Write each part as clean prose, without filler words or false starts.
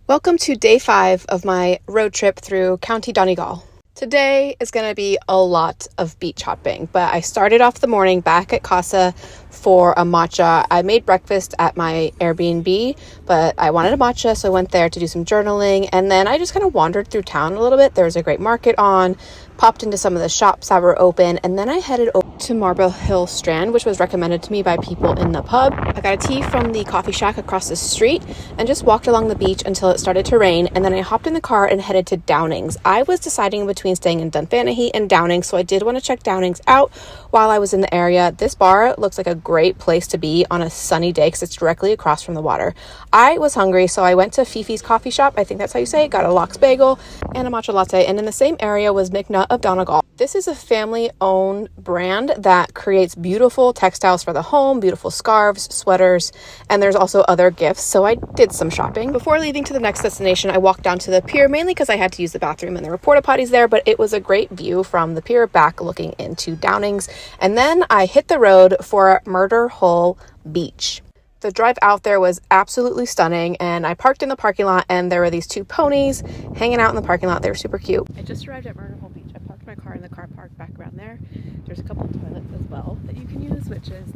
Welcome to day 5 of my road trip through County Donegal. Today is going to be a lot of beach hopping, but I started off the morning back at Casa for a matcha. I made breakfast at my Airbnb, but I wanted a matcha, so I went there to do some journaling, and then I just kind of wandered through town a little bit. There was a great market on, popped into some of the shops that were open, and then I headed over to Marble Hill Strand, which was recommended to me by people in the pub. I got a tea from the coffee shack across the street and just walked along the beach until it started to rain, and then I hopped in the car and headed to Downings. I was deciding between staying in Dunfanaghy and Downings, so I did want to check Downings out while I was in the area. This bar looks like a great place to be on a sunny day because it's directly across from the water. I was hungry, so I went to Fifi's coffee shop, I think that's how you say it, got a lox bagel and a matcha latte, and in the same area was McNutt of Donegal. This is a family-owned brand that creates beautiful textiles for the home, beautiful scarves, sweaters, and there's also other gifts, so I did some shopping. Before leaving to the next destination, I walked down to the pier, mainly because I had to use the bathroom and there were porta potties there, but it was a great view from the pier back looking into Downings. And then I hit the road for Murder Hole Beach. The drive out there was absolutely stunning, and I parked in the parking lot and there were these two ponies hanging out in the parking lot. They were super cute. I just arrived at Murder Hole Beach. I parked my car in the car park back around there. There's a couple of toilets as well that you can use, which is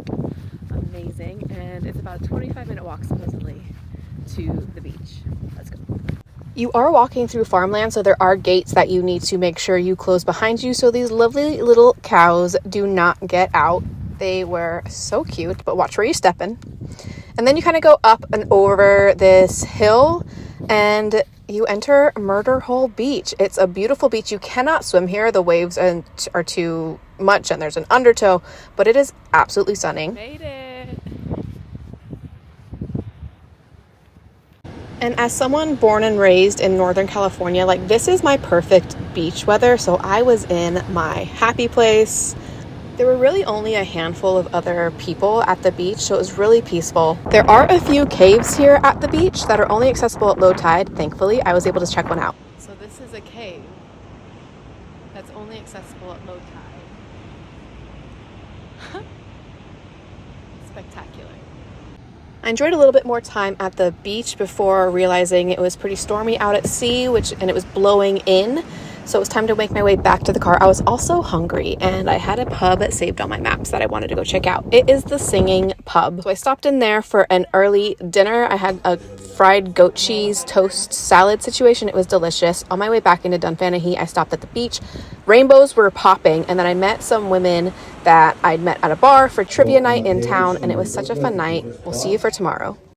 amazing, and it's about a 25-minute walk supposedly to the beach. Let's go. You are walking through farmland, so there are gates that you need to make sure you close behind you so these lovely little cows do not get out. They were so cute, but watch where you're stepping. And then you kind of go up and over this hill and you enter Murder Hole Beach. It's a beautiful beach. You cannot swim here. The waves are too much and there's an undertow, but it is absolutely stunning. Made it. And as someone born and raised in Northern California, like, this is my perfect beach weather. So I was in my happy place. There were really only a handful of other people at the beach, so it was really peaceful. There are a few caves here at the beach that are only accessible at low tide. Thankfully, I was able to check one out. So this is a cave that's only accessible at low tide. Spectacular. I enjoyed a little bit more time at the beach before realizing it was pretty stormy out at sea, and it was blowing in. So it was time to make my way back to the car. I was also hungry, and I had a pub saved on my maps that I wanted to go check out. It is the Singing Pub. So I stopped in there for an early dinner. I had a fried goat cheese toast salad situation. It was delicious. On my way back into Dunfanaghy, I stopped at the beach. Rainbows were popping, and then I met some women that I'd met at a bar for trivia night in town, and it was such a fun night. We'll see you for tomorrow.